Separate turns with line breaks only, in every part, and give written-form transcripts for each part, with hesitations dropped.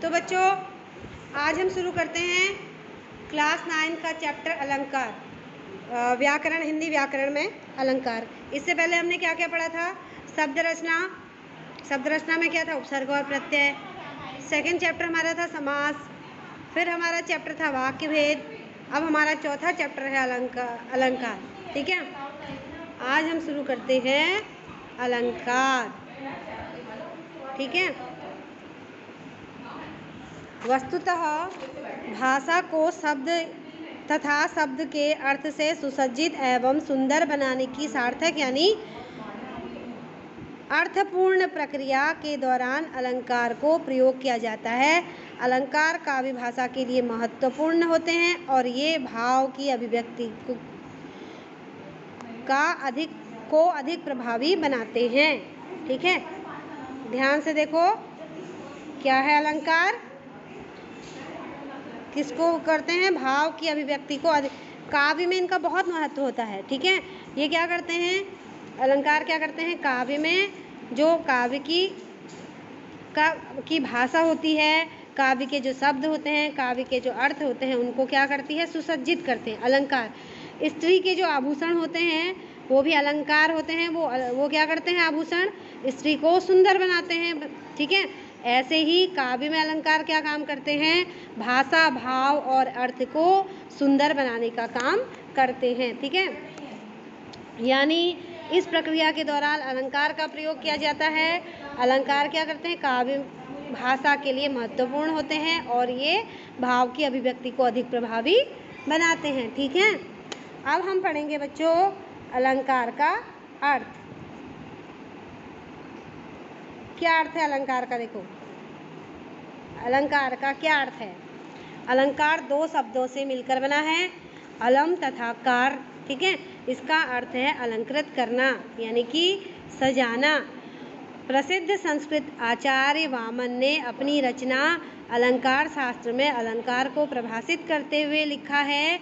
तो बच्चों आज हम शुरू करते हैं क्लास 9 का चैप्टर अलंकार, व्याकरण, हिंदी व्याकरण में अलंकार। इससे पहले हमने क्या क्या पढ़ा था? शब्द रचना। शब्द रचना में क्या था? उपसर्ग और प्रत्यय। सेकंड चैप्टर हमारा था समास। फिर हमारा चैप्टर था वाक्य भेद। अब हमारा चौथा चैप्टर है अलंकार। ठीक है, आज हम शुरू करते हैं अलंकार। ठीक है, वस्तुतः भाषा को शब्द तथा शब्द के अर्थ से सुसज्जित एवं सुंदर बनाने की सार्थक यानी अर्थपूर्ण प्रक्रिया के दौरान अलंकार को प्रयोग किया जाता है। अलंकार काव्य भाषा के लिए महत्वपूर्ण होते हैं और ये भाव की अभिव्यक्ति को अधिक प्रभावी बनाते हैं। ठीक है, ध्यान से देखो, क्या है अलंकार? किसको करते हैं? भाव की अभिव्यक्ति को काव्य में इनका बहुत महत्व होता है। ठीक है, ये क्या करते हैं? अलंकार क्या करते हैं? काव्य में जो काव्य की भाषा होती है, काव्य के जो शब्द होते हैं, काव्य के जो अर्थ होते हैं, उनको क्या करती है? सुसज्जित करते हैं अलंकार। स्त्री के जो आभूषण होते हैं वो भी अलंकार होते हैं। वो क्या करते हैं? आभूषण स्त्री को सुंदर बनाते हैं। ठीक है, ऐसे ही काव्य में अलंकार क्या काम करते हैं? भाषा, भाव और अर्थ को सुंदर बनाने का काम करते हैं। ठीक है, यानी इस प्रक्रिया के दौरान अलंकार का प्रयोग किया जाता है। अलंकार क्या करते हैं? काव्य भाषा के लिए महत्वपूर्ण होते हैं और ये भाव की अभिव्यक्ति को अधिक प्रभावी बनाते हैं। ठीक है, अब हम पढ़ेंगे बच्चों अलंकार का अर्थ। क्या अर्थ है अलंकार का? देखो, अलंकार का क्या अर्थ है? अलंकार दो शब्दों से मिलकर बना है, अलम तथा कार। ठीक है, इसका अर्थ है अलंकृत करना यानी कि सजाना। प्रसिद्ध संस्कृत आचार्य वामन ने अपनी रचना अलंकार शास्त्र में अलंकार को परिभाषित करते हुए लिखा है,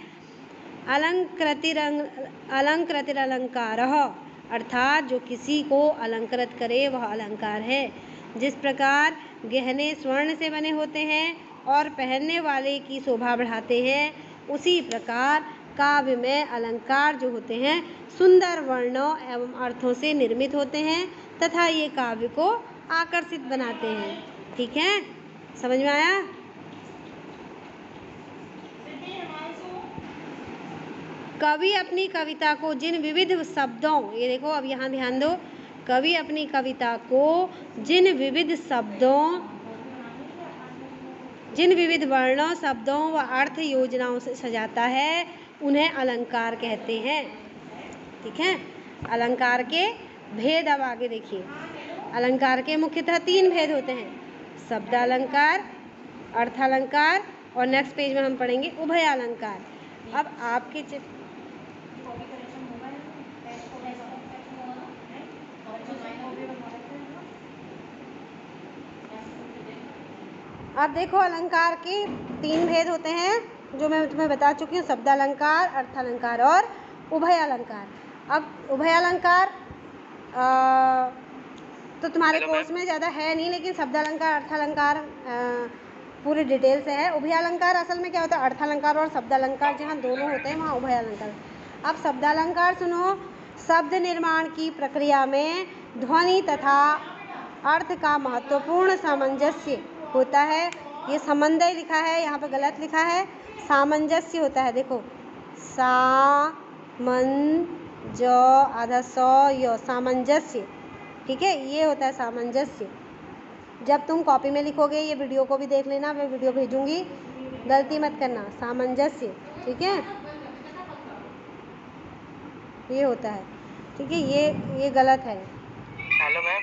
अलंकृतिरलंकारः, अर्थात जो किसी को अलंकृत करे वह अलंकार है। जिस प्रकार गहने स्वर्ण से बने होते हैं और पहनने वाले की शोभा बढ़ाते हैं, उसी प्रकार काव्य में अलंकार जो होते हैं सुंदर वर्णों एवं अर्थों से निर्मित होते हैं तथा ये काव्य को आकर्षित बनाते हैं। ठीक है, समझ में आया? कवि अपनी कविता को जिन विविध शब्दों, ये देखो अब यहाँ ध्यान दो, कवि अपनी कविता को जिन विविध शब्दों, जिन विविध वर्णों, शब्दों व अर्थ योजनाओं से सजाता है उन्हें अलंकार कहते हैं। ठीक है, अलंकार के भेद अब आगे देखिए। अलंकार के मुख्यतः 3 भेद होते हैं, शब्दालंकार, अर्थालंकार और नेक्स्ट पेज में हम पढ़ेंगे उभय अलंकार। अब आपके अब देखो अलंकार के 3 भेद होते हैं जो मैं तुम्हें बता चुकी हूँ, शब्दालंकार, अर्थालंकार और उभय अलंकार। अब उभय अलंकार तो तुम्हारे कोर्स में ज़्यादा है नहीं, लेकिन शब्दालंकार, अर्थालंकार पूरी डिटेल से है। उभय अलंकार असल में क्या होता है? अर्थालंकार और शब्दालंकार जहाँ दोनों होते हैं वहाँ उभय अलंकार। अब शब्दालंकार सुनो, शब्द निर्माण की प्रक्रिया में ध्वनि तथा अर्थ का महत्वपूर्ण सामंजस्य होता है। ये समन्वय लिखा है, यहाँ पे गलत लिखा है, सामंजस्य होता है। देखो, आधा सौ यो सामंजस्य। ठीक है, ये होता है सामंजस्य। जब तुम कॉपी में लिखोगे, ये वीडियो को भी देख लेना, मैं वीडियो भेजूंगी, गलती मत करना, सामंजस्य। ठीक है, ये होता है। ठीक है, ये गलत है।
Hello ma'am.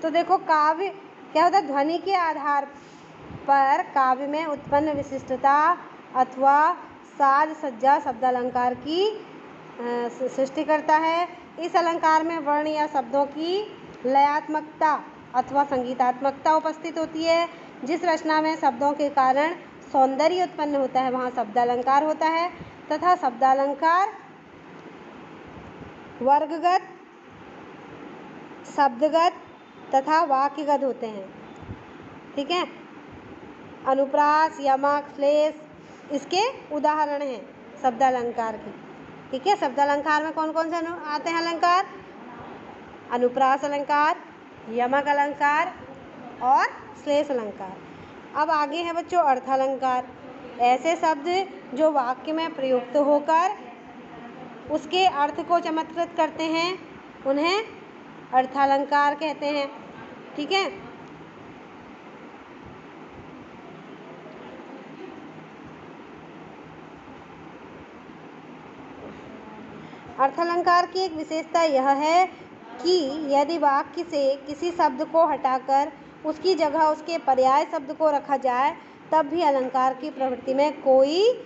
तो देखो, काव्य क्या होता है? ध्वनि के आधार पर काव्य में उत्पन्न विशिष्टता अथवा साज सज्जा शब्दालंकार की सृष्टि करता है। इस अलंकार में वर्ण या शब्दों की लयात्मकता अथवा संगीतात्मकता उपस्थित होती है। जिस रचना में शब्दों के कारण सौंदर्य उत्पन्न होता है वहाँ शब्दालंकार होता है तथा शब्दालंकार वर्गगत शब्दगत तथा वाक्यगत होते हैं। ठीक है, अनुप्रास, यमक, श्लेष इसके उदाहरण हैं शब्दालंकार के। ठीक है, शब्दालंकार में कौन कौन से आते हैं अलंकार? अनुप्रास अलंकार, यमक अलंकार और श्लेष अलंकार। अब आगे है बच्चों अर्थालंकार। ऐसे शब्द जो वाक्य में प्रयुक्त होकर उसके अर्थ को चमत्कृत करते हैं उन्हें अर्थालंकार कहते हैं। ठीक है, अर्थालंकार की एक विशेषता यह है कि यदि वाक्य से किसी शब्द को हटाकर उसकी जगह उसके पर्याय शब्द को रखा जाए तब भी अलंकार की प्रवृत्ति में कोई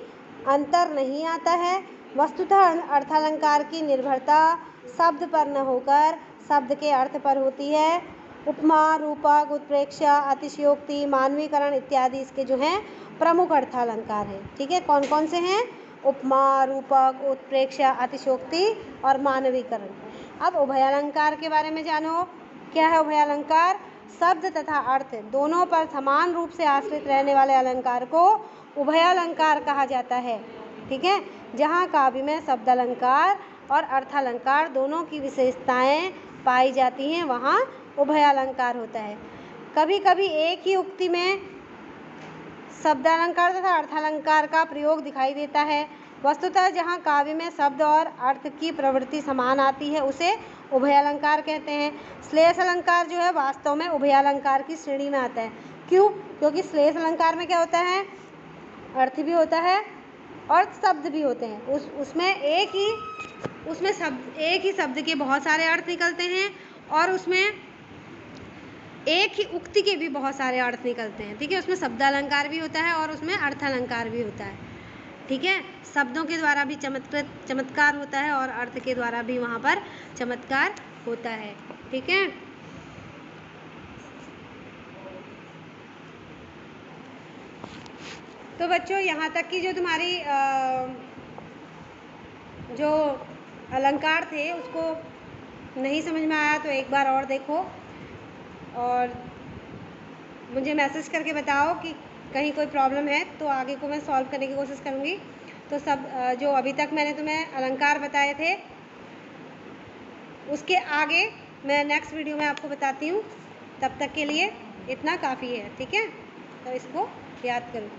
अंतर नहीं आता है। वस्तुतः अर्थालंकार की निर्भरता शब्द पर न होकर शब्द के अर्थ पर होती है। उपमा, रूपक, उत्प्रेक्षा, अतिशयोक्ति, मानवीकरण इत्यादि इसके जो हैं प्रमुख अर्थालंकार हैं। ठीक है, कौन कौन से हैं? उपमा, रूपक, उत्प्रेक्षा, अतिशयोक्ति और मानवीकरण। अब उभयालंकार के बारे में जानो। क्या है उभयालंकार? शब्द तथा अर्थ दोनों पर समान रूप से आश्रित रहने वाले अलंकार को उभयालंकार कहा जाता है। ठीक है, जहाँ काव्य में शब्दालंकार और अर्थालंकार दोनों की विशेषताएं पाई जाती हैं वहाँ उभयालंकार होता है। कभी कभी एक ही उक्ति में शब्दालंकार तथा अर्थालंकार का प्रयोग दिखाई देता है। वस्तुतः जहाँ काव्य में शब्द और अर्थ की प्रवृत्ति समान आती है उसे उभयालंकार कहते हैं। श्लेष अलंकार जो है वास्तव में उभयालंकार की श्रेणी में आता है। क्यों? क्योंकि श्लेष अलंकार में क्या होता है? अर्थ भी होता है और शब्द भी होते हैं। उसमें एक ही शब्द के बहुत सारे अर्थ निकलते हैं और उसमें एक ही उक्ति के भी बहुत सारे अर्थ निकलते हैं। ठीक है, उसमें शब्दालंकार भी होता है और उसमें अर्थालंकार भी होता है। ठीक है, शब्दों के द्वारा भी चमत्कार होता है और अर्थ के द्वारा भी वहाँ पर चमत्कार होता है। ठीक है, तो बच्चों यहाँ तक की जो तुम्हारी जो अलंकार थे उसको नहीं समझ में आया तो एक बार और देखो और मुझे मैसेज करके बताओ कि कहीं कोई प्रॉब्लम है तो आगे को मैं सॉल्व करने की कोशिश करूँगी। तो सब जो अभी तक मैंने तुम्हें अलंकार बताए थे उसके आगे मैं नेक्स्ट वीडियो में आपको बताती हूँ। तब तक के लिए इतना काफ़ी है। ठीक है, तो इसको याद करो।